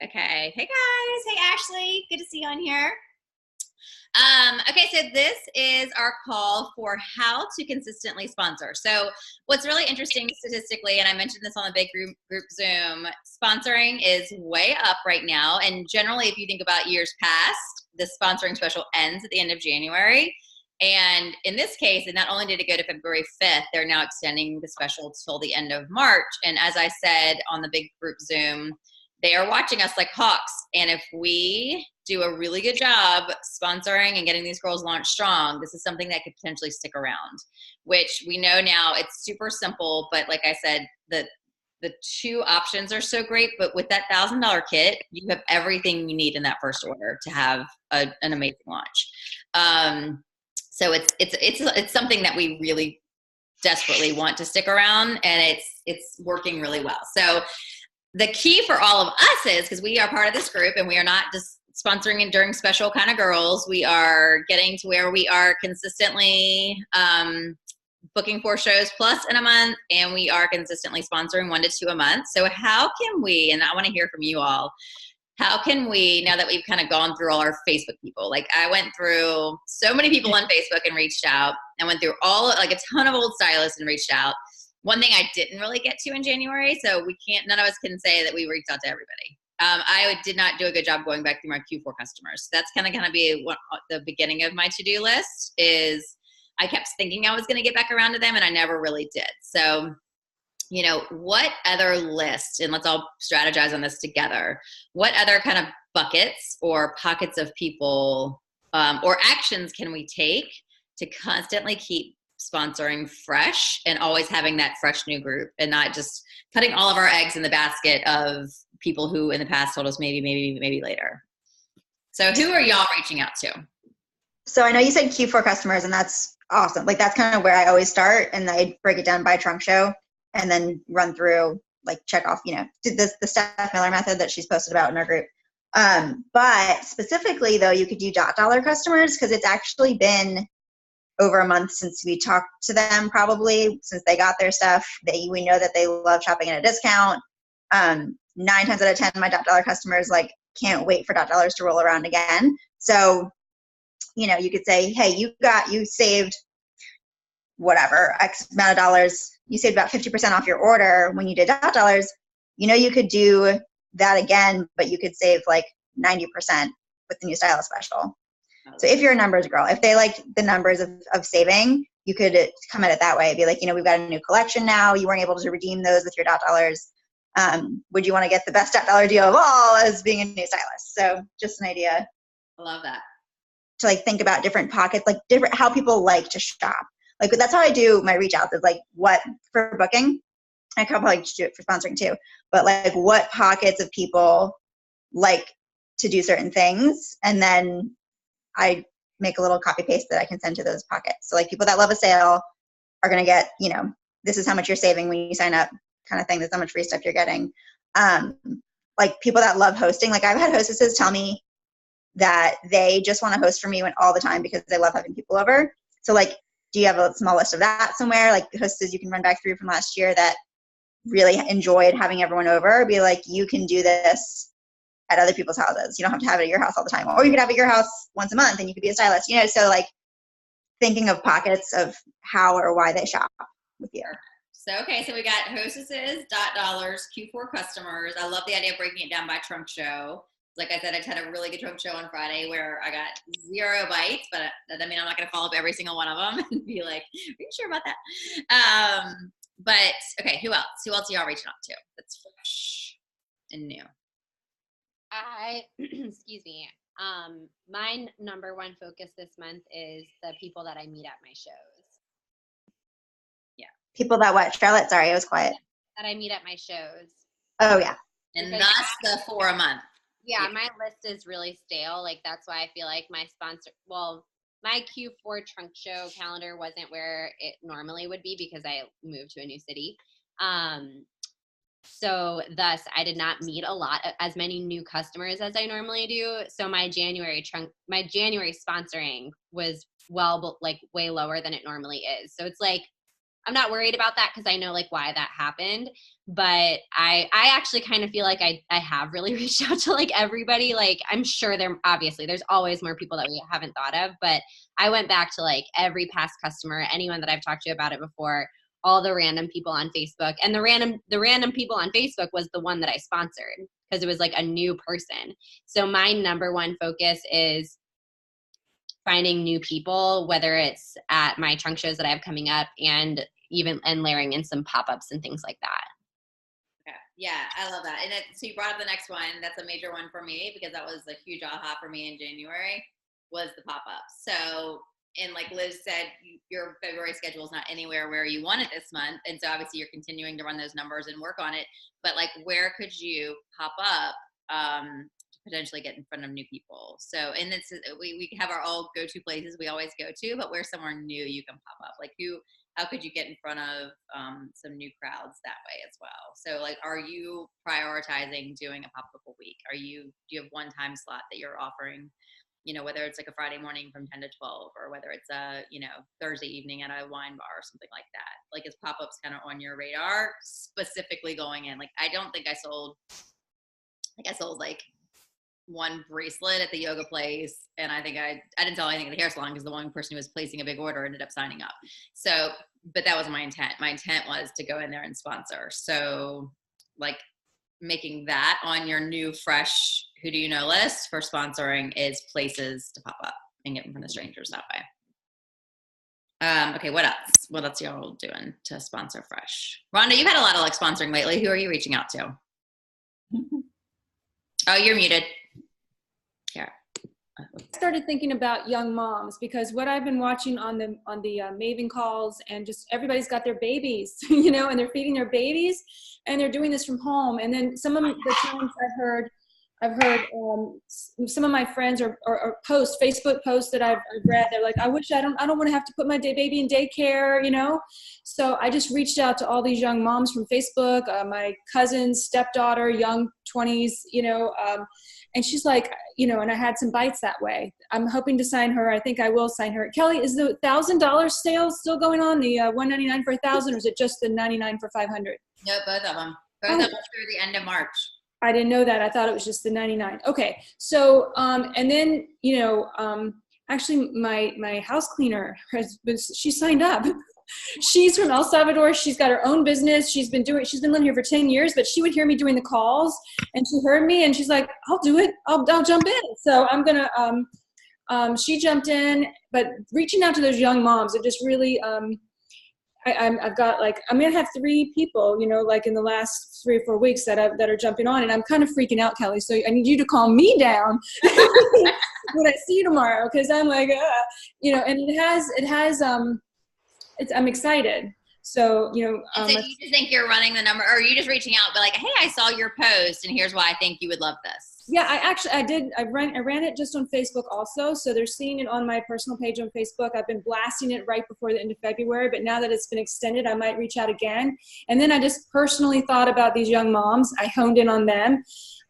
Okay. Hey guys. Hey Ashley. Good to see you on here. Okay, so this is our call for how to consistently sponsor. So what's really interesting statistically, and I mentioned this on the big group Zoom, sponsoring is way up right now. And generally, if you think about years past, the sponsoring special ends at the end of January. And in this case, and not only did it go to February 5th, they're now extending the special till the end of March. And as I said on the big group Zoom, they are watching us like hawks. And if we do a really good job sponsoring and getting these girls launched strong, this is something that could potentially stick around, which we know now it's super simple. But like I said, the two options are so great. But with that $1,000 kit, you have everything you need in that first order to have an amazing launch. So it's something that we really desperately want to stick around, and it's working really well. So the key for all of us is, because we are part of this group and we are not just sponsoring it during special kind of girls, we are getting to where we are consistently booking 4 shows plus in a month, and we are consistently sponsoring 1 to 2 a month. So how can we, and I want to hear from you all, how can we, now that we've kind of gone through all our Facebook people, like I went through so many people on Facebook and reached out. I went through like a ton of old stylists and reached out. One thing I didn't really get to in January, so none of us can say that we reached out to everybody. I did not do a good job going back through my Q4 customers. That's kind of going to be the beginning of my to-do list. Is I kept thinking I was going to get back around to them, and I never really did. So, what other list, and let's all strategize on this together, what other kind of buckets or pockets of people or actions can we take to constantly keep sponsoring fresh and always having that fresh new group, and not just putting all of our eggs in the basket of people who in the past told us maybe later. So who are y'all reaching out to? So I know you said Q4 customers, and that's awesome. Like that's kind of where I always start, and I break it down by trunk show and then run through, like check off, the Steph Miller method that she's posted about in our group. But specifically though, you could do $. Customers, because it's actually been over a month since we talked to them, probably since they got their stuff. We know that they love shopping at a discount. 9 times out of 10, my $. Customers can't wait for $. to roll around again. So, you could say, hey, you saved whatever X amount of dollars. You saved about 50% off your order when you did $. You could do that again, but you could save 90% with the new stylist special. So if you're a numbers girl, if they like the numbers of saving, you could come at it that way. Be like, we've got a new collection now. You weren't able to redeem those with your $. Would you want to get the best $. deal of all as being a new stylist? So just an idea. I love that. To think about different pockets, different how people like to shop. That's how I do my reach outs, is what for booking. I could probably do it for sponsoring too, but what pockets of people like to do certain things, and then I make a little copy paste that I can send to those pockets. So people that love a sale are going to get, this is how much you're saving when you sign up, kind of thing. There's how much free stuff you're getting. People that love hosting, I've had hostesses tell me that they just want to host for me all the time because they love having people over. So do you have a small list of that somewhere? Hostesses you can run back through from last year that really enjoyed having everyone over, be you can do this at other people's houses. You don't have to have it at your house all the time. Or you could have it at your house once a month and you could be a stylist, so thinking of pockets of how or why they shop with you. So, okay, so we got hostesses, $, Q4 customers. I love the idea of breaking it down by trunk show. Like I said, I had a really good trunk show on Friday where I got 0 bites, but that doesn't mean I'm not going to follow up every single one of them and be like, are you sure about that? But okay, who else? Who else are y'all reaching out to that's fresh and new? Excuse me. My number one focus this month is the people that I meet at my shows. Yeah. People that what? Charlotte, sorry, I was quiet. That I meet at my shows. Oh, yeah. And thus the 4 a month. Yeah, my list is really stale. That's why I feel like my Q4 trunk show calendar wasn't where it normally would be because I moved to a new city. So thus I did not meet as many new customers as I normally do. So my January sponsoring was way lower than it normally is. So it's I'm not worried about that because I know like why that happened. But I actually kind of feel like I have really reached out to like everybody. Like I'm sure there's always more people that we haven't thought of, but I went back to like every past customer, anyone that I've talked to about it before, all the random people on Facebook, and the random people on Facebook was the one that I sponsored because it was like a new person. So my number one focus is finding new people, whether it's at my trunk shows that I have coming up and layering in some pop-ups and things like that. Okay. Yeah, I love that. And so you brought up the next one. That's a major one for me because that was a huge aha for me in January was the pop-ups. So, and like Liz said, your February schedule is not anywhere where you want it this month. And so obviously you're continuing to run those numbers and work on it. But like, where could you pop up to potentially get in front of new people? So, and this is, we have our all go-to places we always go to, but where's somewhere new you can pop up? Like how could you get in front of some new crowds that way as well? So like, are you prioritizing doing a pop-up a week? Do you have one time slot that you're offering? You know, whether it's like a Friday morning from 10 to 12 or whether it's a, Thursday evening at a wine bar or something like that. Like is pop-ups kind of on your radar specifically going in? Like, I don't think I sold like one bracelet at the yoga place. And I think I didn't sell anything at the hair salon because the one person who was placing a big order ended up signing up. So, but that wasn't my intent. My intent was to go in there and sponsor. So like making that on your new fresh who do you know list for sponsoring is places to pop up and get in front of strangers that way. Okay, what else? What else y'all doing to sponsor fresh? Rhonda, you've had a lot of like sponsoring lately. Who are you reaching out to? Oh, you're muted. Here. I started thinking about young moms because what I've been watching on the Maven calls and just everybody's got their babies, and they're feeding their babies and they're doing this from home. And then some of the times I've heard some of my friends or Facebook posts that I've read. They're like, I don't want to have to put my baby in daycare, So I just reached out to all these young moms from Facebook, my cousin's stepdaughter, young 20s, and she's like, and I had some bites that way. I'm hoping to sign her. I think I will sign her. Kelly, is the $1,000 sale still going on? The $199 for 1,000, or is it just the $99 for 500? No, both of them. Both of them through the end of March. I didn't know that. I thought it was just the 99. Okay. So, and then, actually my house cleaner she signed up. She's from El Salvador. She's got her own business. She's been living here for 10 years, but she would hear me doing the calls and she heard me and she's like, I'll do it. I'll jump in. So I'm going to, she jumped in, but reaching out to those young moms, it just really, I've got I'm going to have 3 people, like in the last 3 or 4 weeks that are jumping on, and I'm kind of freaking out, Kelly. So I need you to calm me down when I see you tomorrow. Cause I'm like, and I'm excited. So, so you just think you're running the number, or are you just reaching out, but like, hey, I saw your post and here's why I think you would love this. Yeah, I ran it just on Facebook also. So they're seeing it on my personal page on Facebook. I've been blasting it right before the end of February, but now that it's been extended, I might reach out again. And then I just personally thought about these young moms. I honed in on them.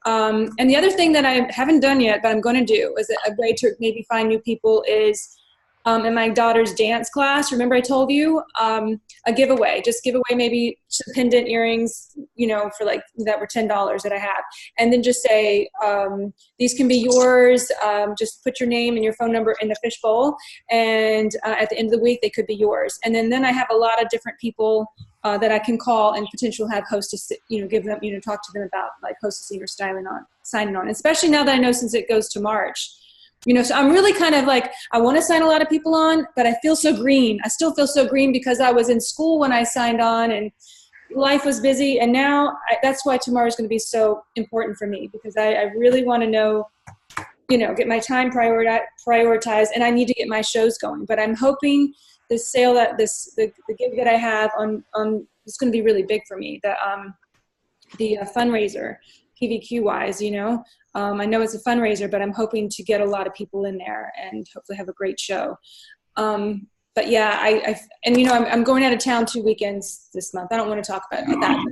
And the other thing that I haven't done yet, but I'm going to do is a way to maybe find new people is in my daughter's dance class. Remember I told you a giveaway, just give away maybe some pendant earrings, for like that were $10 that I have. And then just say, these can be yours. Just put your name and your phone number in the fishbowl. And at the end of the week, they could be yours. And then I have a lot of different people that I can call and potentially have hostess, give them, talk to them about like hostessing or signing on, especially now that I know since it goes to March. So I'm really kind of like, I want to sign a lot of people on, but I feel so green. I still feel so green because I was in school when I signed on and life was busy. And now that's why tomorrow is going to be so important for me because I really want to know, get my time prioritized, and I need to get my shows going. But I'm hoping the sale the gig that I have on is going to be really big for me. The fundraiser, PVQ wise, I know it's a fundraiser, but I'm hoping to get a lot of people in there and hopefully have a great show. But yeah, I'm going out of town 2 weekends this month. I don't want to talk about that.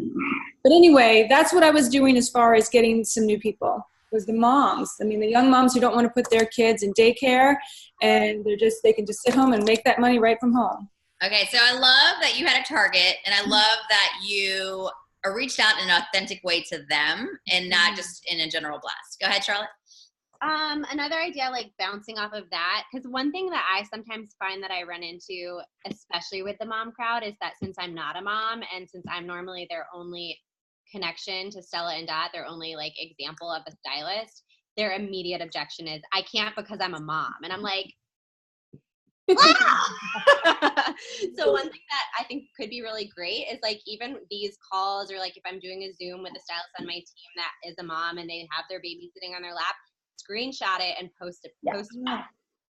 But anyway, that's what I was doing as far as getting some new people, was the moms. I mean, the young moms who don't want to put their kids in daycare and they can just sit home and make that money right from home. Okay, so I love that you had a target, and I love that you reached out in an authentic way to them and not just in a general blast. Go ahead, Charlotte. Another idea, like bouncing off of that, because one thing that I sometimes find that I run into, especially with the mom crowd, is that since I'm not a mom and since I'm normally their only connection to Stella and Dot, their only like example of a stylist, their immediate objection is, I can't because I'm a mom. And I'm like, so one thing that I think could be really great is like even these calls, or like if I'm doing a Zoom with a stylist on my team that is a mom and they have their baby sitting on their lap, screenshot it and post it. Yeah. Post it.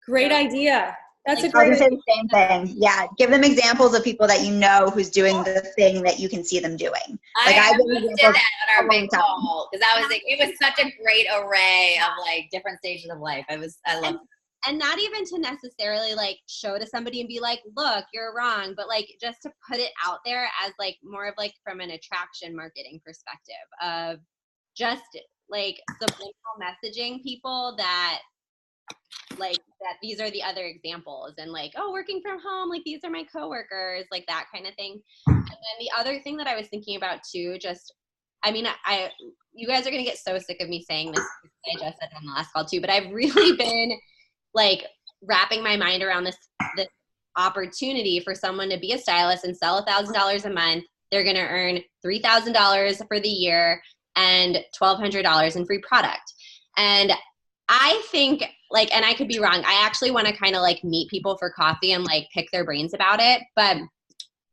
Great idea. That's Like, a I was great gonna say idea. the same thing. Yeah, give them examples of people that you know who's doing the thing that you can see them doing. Like I give did examples that on our all the big time. call because I was like, it was such a great array of like different stages of life. I loved it. And not even to necessarily like show to somebody and be like, look, you're wrong, but like just to put it out there as like more of like from an attraction marketing perspective of just like subliminal messaging people that like that these are the other examples, and like, oh, working from home, like these are my coworkers, like that kind of thing. And then the other thing that I was thinking about too, just I mean, you guys are gonna get so sick of me saying this. I just said on the last call too, but I've really been like wrapping my mind around this opportunity for someone to be a stylist and sell $1,000 a month. They're going to earn $3,000 for the year and $1,200 in free product. And I think like, and I could be wrong, I actually want to kind of like meet people for coffee and like pick their brains about it. But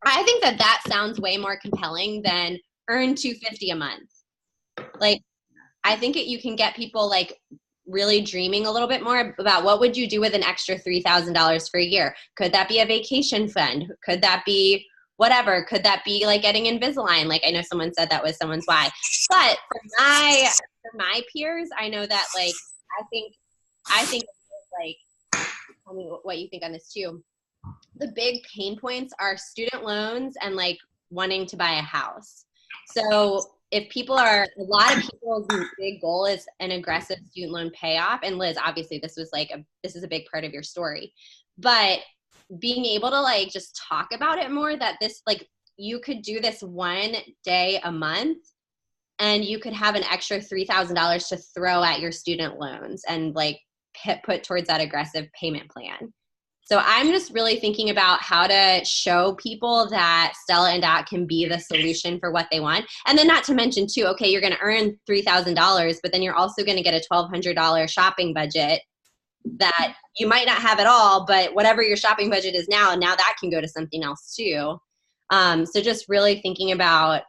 I think that sounds way more compelling than earn $250 a month. Like, I think you can get people like really dreaming a little bit more about what would you do with an extra $3,000 for a year? Could that be a vacation fund? Could that be whatever? Could that be like getting Invisalign? Like I know someone said that was someone's why. But for my peers, I know that like I think like tell me what you think on this too. The big pain points are student loans and like wanting to buy a house. So if people are, a lot of people's big goal is an aggressive student loan payoff. And Liz, obviously this is a big part of your story, but being able to like just talk about it more, that this, like you could do this one day a month and you could have an extra $3,000 to throw at your student loans and like put towards that aggressive payment plan. So I'm just really thinking about how to show people that Stella and Dot can be the solution for what they want. And then not to mention too, okay, you're going to earn $3,000, but then you're also going to get a $1,200 shopping budget that you might not have at all, but whatever your shopping budget is now that can go to something else too. So just really thinking about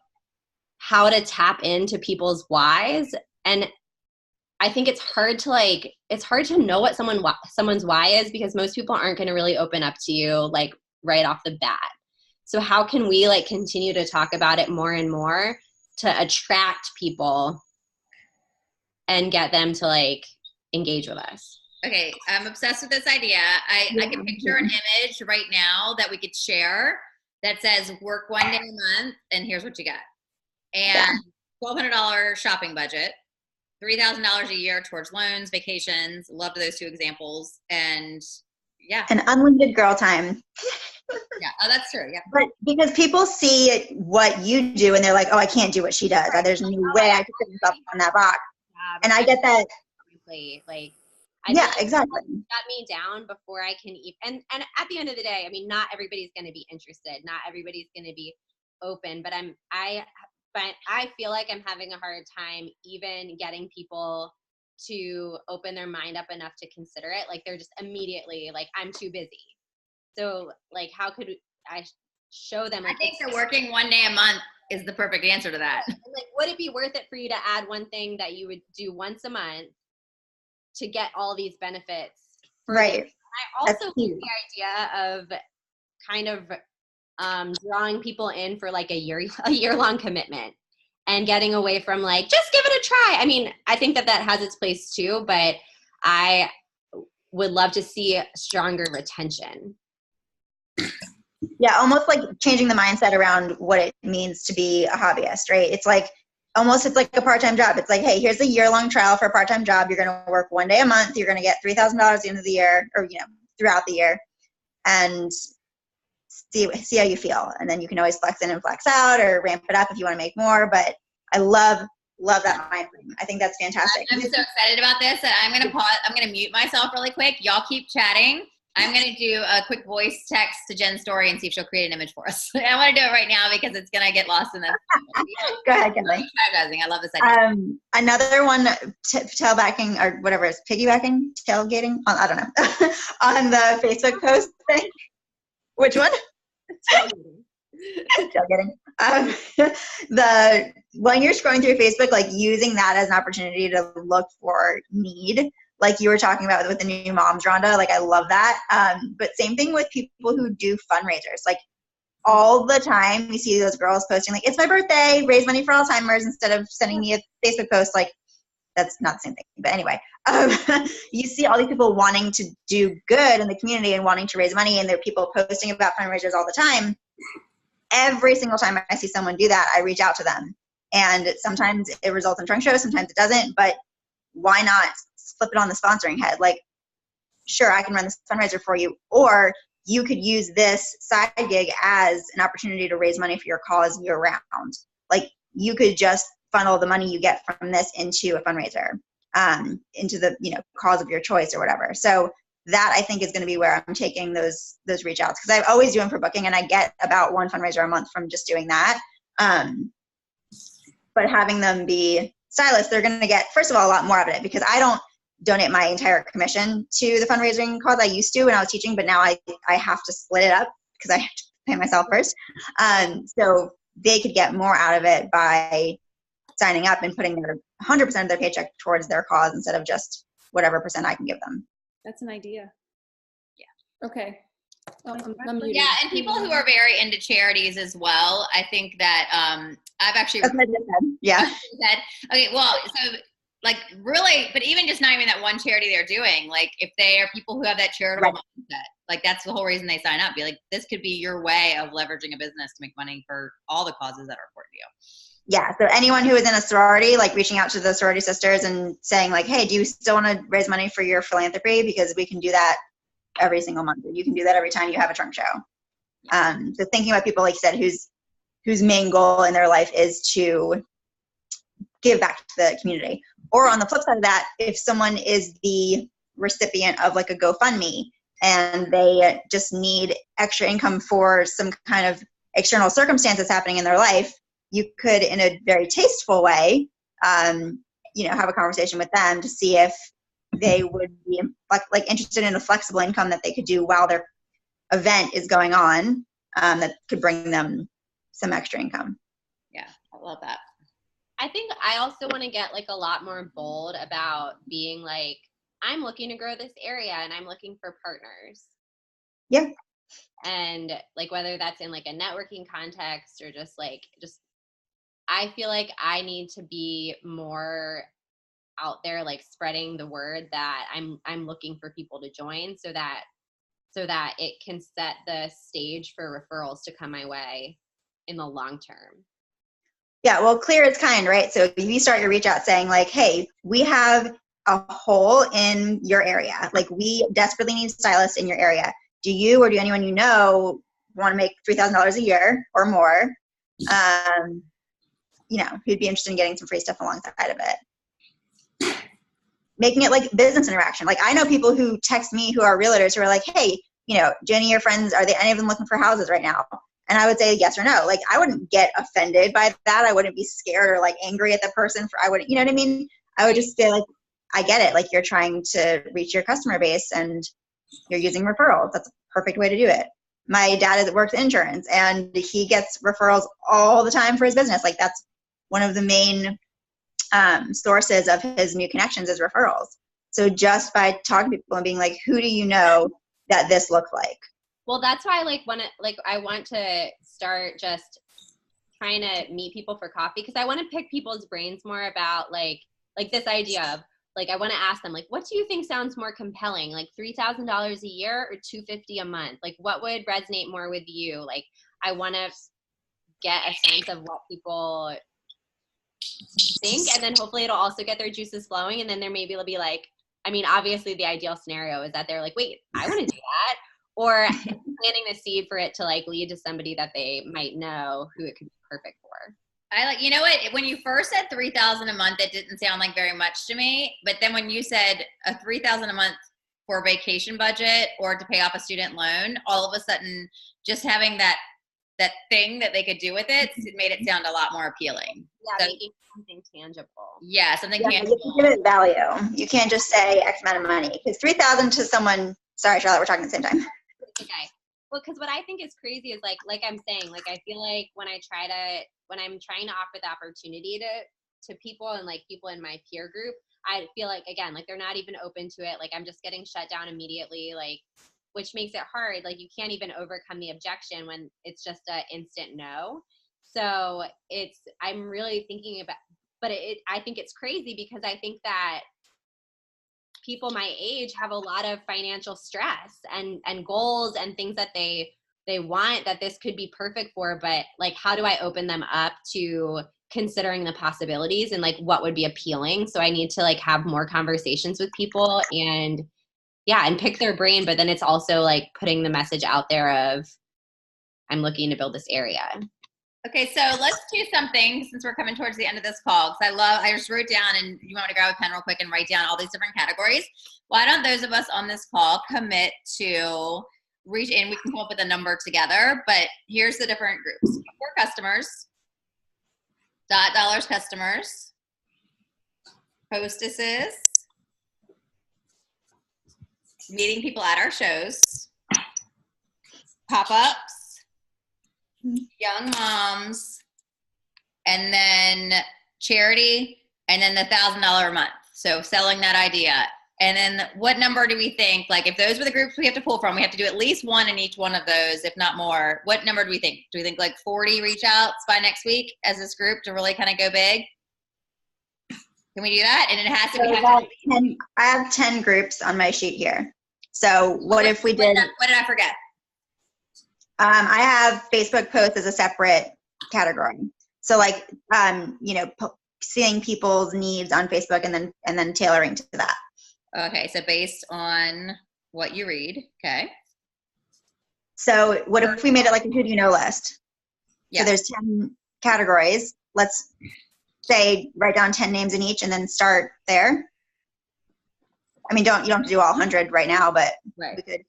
how to tap into people's whys. And I think it's hard to know what someone's why is, because most people aren't going to really open up to you like right off the bat. So how can we like continue to talk about it more and more to attract people and get them to like engage with us? Okay, I'm obsessed with this idea. I can picture an image right now that we could share that says work one day a month and here's what you get. And $1,200 shopping budget. $3,000 a year towards loans, vacations. Loved those two examples. And yeah. And unlimited girl time. Yeah. Oh, that's true. Yeah. But because people see what you do and they're like, oh, I can't do what she does. There's no way I could put myself on that box. And I get that. Like, exactly. Shut me down before I can even. And at the end of the day, I mean, not everybody's going to be interested. Not everybody's going to be open. But I feel like I'm having a hard time even getting people to open their mind up enough to consider it. Like they're just immediately like, I'm too busy. So like, how could I show them? Like, I think that working one day a month is the perfect answer to that. Like, would it be worth it for you to add one thing that you would do once a month to get all these benefits? Right. I also like the idea of kind of drawing people in for like a year-long commitment and getting away from like, just give it a try. I mean, I think that has its place too, but I would love to see stronger retention. Yeah, almost like changing the mindset around what it means to be a hobbyist, right? It's like it's like a part-time job. It's like, hey, here's a year-long trial for a part-time job. You're going to work one day a month. You're going to get $3,000 at the end of the year, or throughout the year. And see how you feel. And then you can always flex in and flex out or ramp it up if you want to make more. But I love that mind frame. I think that's fantastic. I'm so excited about this that I'm going to pause. I'm going to mute myself really quick. Y'all keep chatting. I'm going to do a quick voice text to Jen's story and see if she'll create an image for us. I want to do it right now because it's going to get lost in this. Go ahead, Kelly. I love this idea. Another one, tailbacking or whatever is piggybacking, tailgating. I don't know. On the Facebook post thing. Which one? Tailgating. When you're scrolling through Facebook, like using that as an opportunity to look for need, like you were talking about with the new moms, Rhonda, like I love that. But same thing with people who do fundraisers. Like all the time we see those girls posting like, it's my birthday, raise money for Alzheimer's, instead of sending me a Facebook post. Like that's not the same thing. But anyway, you see all these people wanting to do good in the community and wanting to raise money, and there are people posting about fundraisers all the time. Every single time I see someone do that, I reach out to them. And sometimes it results in trunk shows, sometimes it doesn't, but why not flip it on the sponsoring head? Like, sure, I can run this fundraiser for you, or you could use this side gig as an opportunity to raise money for your cause year round. Like, you could just funnel the money you get from this into a fundraiser, into the, cause of your choice or whatever. So that I think is going to be where I'm taking those reach outs, because I always do them for booking and I get about one fundraiser a month from just doing that. But having them be stylists, they're going to get, first of all, a lot more of it, because I don't donate my entire commission to the fundraising cause. I used to when I was teaching, but now I have to split it up because I have to pay myself first. So they could get more out of it by signing up and putting their 100% of their paycheck towards their cause instead of just whatever percent I can give them. That's an idea. Yeah. Okay. Yeah, and people who are very into charities as well. I think that I've actually yeah. Okay, well, so like really, but even just not even that one charity they're doing, like if they are people who have that charitable mindset, like that's the whole reason they sign up. Be like, this could be your way of leveraging a business to make money for all the causes that are important to you. Yeah, so anyone who is in a sorority, like reaching out to the sorority sisters and saying like, hey, do you still want to raise money for your philanthropy? Because we can do that every single month. You can do that every time you have a trunk show. So thinking about people, like you said, whose main goal in their life is to give back to the community. Or on the flip side of that, if someone is the recipient of like a GoFundMe and they just need extra income for some kind of external circumstances happening in their life, you could, in a very tasteful way, have a conversation with them to see if they would be like interested in a flexible income that they could do while their event is going on, that could bring them some extra income. Yeah, I love that. I think I also want to get like a lot more bold about being like, I'm looking to grow this area and I'm looking for partners. Yeah. And like whether that's in like a networking context or just I feel like I need to be more out there, like spreading the word that I'm looking for people to join so that it can set the stage for referrals to come my way in the long term. Yeah, well, clear is kind, right? So if you start your reach out saying like, hey, we have a hole in your area. Like we desperately need stylists in your area. Do you or do anyone you know want to make $3,000 a year or more? Who'd be interested in getting some free stuff alongside of it. Making it like business interaction. Like I know people who text me who are realtors who are like, hey, Jenny, your friends, are they any of them looking for houses right now? And I would say yes or no. Like I wouldn't get offended by that. I wouldn't be scared or like angry at the person I wouldn't, you know what I mean? I would just say like, I get it. Like you're trying to reach your customer base and you're using referrals. That's a perfect way to do it. My dad works in insurance and he gets referrals all the time for his business. Like that's one of the main sources of his new connections is referrals. So just by talking to people and being like, who do you know that this looks like? Well, that's why I want to start just trying to meet people for coffee, because I want to pick people's brains more about like this idea of like, I want to ask them like, what do you think sounds more compelling? Like $3,000 a year or $250 a month? Like what would resonate more with you? Like I want to get a sense of what people think, and then hopefully it'll also get their juices flowing, and then maybe it'll be like, I mean, obviously the ideal scenario is that they're like, wait, I want to do that. or planting the seed for it to like lead to somebody that they might know who it could be perfect for. I like, you know what, when you first said 3,000 a month, it didn't sound like very much to me. But then when you said a 3,000 a month for a vacation budget or to pay off a student loan, all of a sudden just having that thing that they could do with it made it sound a lot more appealing. Yeah, So, making something tangible. Yeah, something Yeah, you tangible. have to give it value. You can't just say X amount of money, because 3,000 to someone. Sorry, Charlotte, we're talking at the same time. Okay. Well, because what I think is crazy is like I'm saying, like I feel like when I'm trying to offer the opportunity to people and like people in my peer group, I feel like, again, like they're not even open to it. Like I'm just getting shut down immediately, like, which makes it hard. Like you can't even overcome the objection when it's just an instant no. So I'm really thinking about, but I think it's crazy because I think that people my age have a lot of financial stress and goals and things that they want that this could be perfect for, but like how do I open them up to considering the possibilities and like what would be appealing? So I need to like have more conversations with people and pick their brain, but then it's also like putting the message out there of I'm looking to build this area. Okay, so let's do something since we're coming towards the end of this call, because I just wrote down, and you want me to grab a pen real quick and write down all these different categories. Why don't those of us on this call commit to reach in? We can come up with a number together, but here's the different groups. For customers, $. Customers, hostesses, meeting people at our shows, pop-ups, young moms, and then charity, and then the $1,000 a month. So selling that idea. And then what number do we think, like if those were the groups we have to pull from, we have to do at least one in each one of those, if not more. What number do we think? Do we think like 40 reach outs by next week as this group to really kind of go big? Can we do that? And it has to be. I have 10 groups on my sheet here. So what if we did? What did I forget? I have Facebook posts as a separate category. So like, seeing people's needs on Facebook and then tailoring to that. Okay, so based on what you read, okay. So what if we made it like a who do you know list? Yeah. So there's 10 categories. Let's say write down 10 names in each and then start there. I mean, you don't have to do all 100 right now, but right. We could.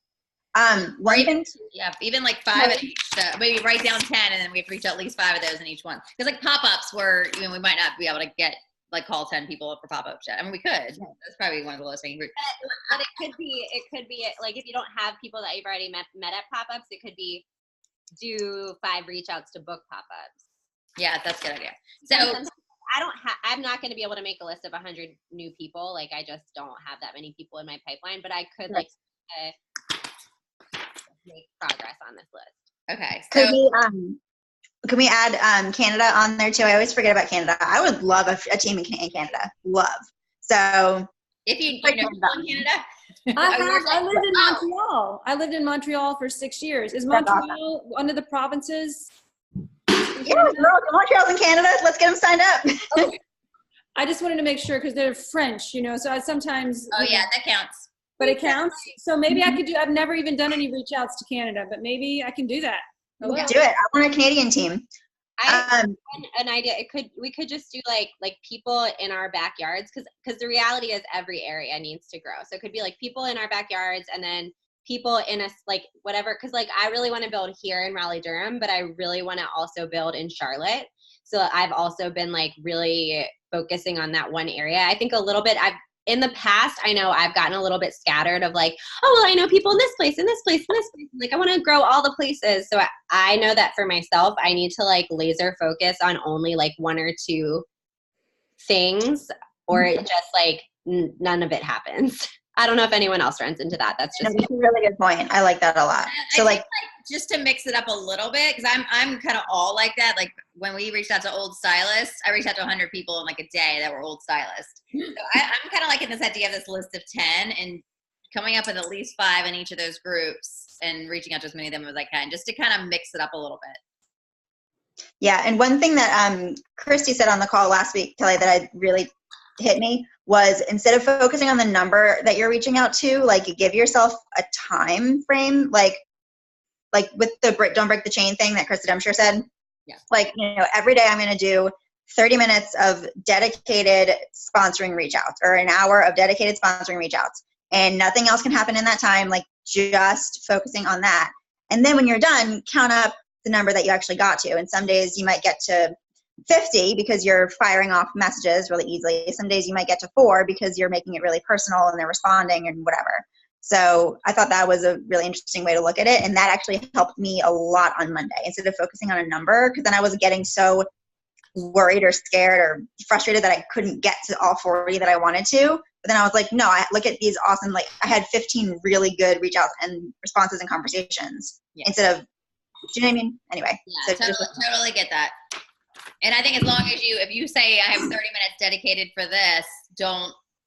Even like 5 in each. So maybe write down 10 and then we have to reach at least 5 of those in each one. Because like pop-ups where we might not be able to get call 10 people up for pop-ups yet. I mean, we could. That's probably one of the lowest hanging fruit. But it could be like if you don't have people that you've already met at pop-ups, it could be do 5 reach outs to book pop-ups. Yeah, that's a good idea. So I'm not going to be able to make a list of 100 new people. Like I just don't have that many people in my pipeline, but I could make progress on this list. Okay. So can we add Canada on there too? I always forget about Canada. I would love a team in Canada. Love. So if you know people in Canada. I lived in Montreal. I lived in Montreal for 6 years. Is Montreal one of the provinces? Yeah, Montreal's in Canada. Let's get them signed up. Okay. I just wanted to make sure because they're French, so I sometimes. Oh yeah, that counts. But it counts. So maybe I could do. I've never even done any reach outs to Canada, but maybe I can do that. We can do it. I want a Canadian team. I have an idea. We could just do like people in our backyards because the reality is every area needs to grow. So it could be like people in our backyards and then people in us like whatever. Because like I really want to build here in Raleigh-Durham, but I really want to also build in Charlotte. So I've also been like really focusing on that one area. I think a little bit in the past, I know I've gotten a little bit scattered of like, oh, well, I know people in this place, in this place, in this place. Like I want to grow all the places. So I know that for myself, I need to like laser focus on only like 1 or 2 things or it just like none of it happens. I don't know if anyone else runs into that. That's just a really good point. I like that a lot. So like just to mix it up a little bit, because I'm kind of all like that. Like when we reached out to old stylists, I reached out to 100 people in like a day that were old stylists. So I'm kind of liking this idea of this list of 10 and coming up with at least 5 in each of those groups and reaching out to as many of them as I can, just to kind of mix it up a little bit. Yeah, and one thing that Christy said on the call last week, Kelly, that I really hit me was, instead of focusing on the number that you're reaching out to, like give yourself a time frame, like with the don't break the chain thing that Krista Demsher said. Yeah. Like, every day I'm going to do 30 minutes of dedicated sponsoring reach outs, or an hour of dedicated sponsoring reach outs, and nothing else can happen in that time, like just focusing on that. And then when you're done, count up the number that you actually got to. And some days you might get to 50 because you're firing off messages really easily. Some days you might get to 4 because you're making it really personal and they're responding and whatever. So I thought that was a really interesting way to look at it. And that actually helped me a lot on Monday, instead of focusing on a number, because then I was getting so worried or scared or frustrated that I couldn't get to all 40 that I wanted to. But then I was like, no, I look at these awesome, like I had 15 really good reach outs and responses and conversations instead of, do you know what I mean? Anyway. Yeah, so totally get that. And I think as long as if you say I have 30 minutes dedicated for this,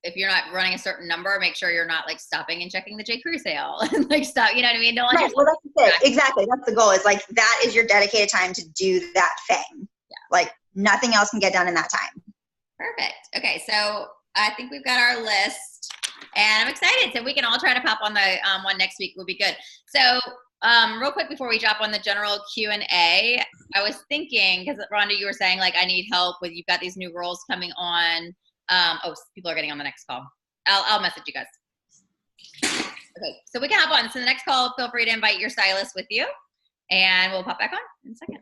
if you're not running a certain number, make sure you're not like stopping and checking the J. Crew sale and like stop, you know what I mean? Don't let right. Well, that's it. Exactly. That's the goal, is like, that is your dedicated time to do that thing. Yeah. Like nothing else can get done in that time. Perfect. Okay. So I think we've got our list and I'm excited. So we can all try to pop on the one next week. Will be good. So real quick before we drop on the general Q&A, I was thinking, because Rhonda, you were saying like I need help with, you've got these new roles coming on. People are getting on the next call. I'll message you guys. Okay, so we can hop on. So the next call, feel free to invite your stylist with you, and we'll pop back on in a second.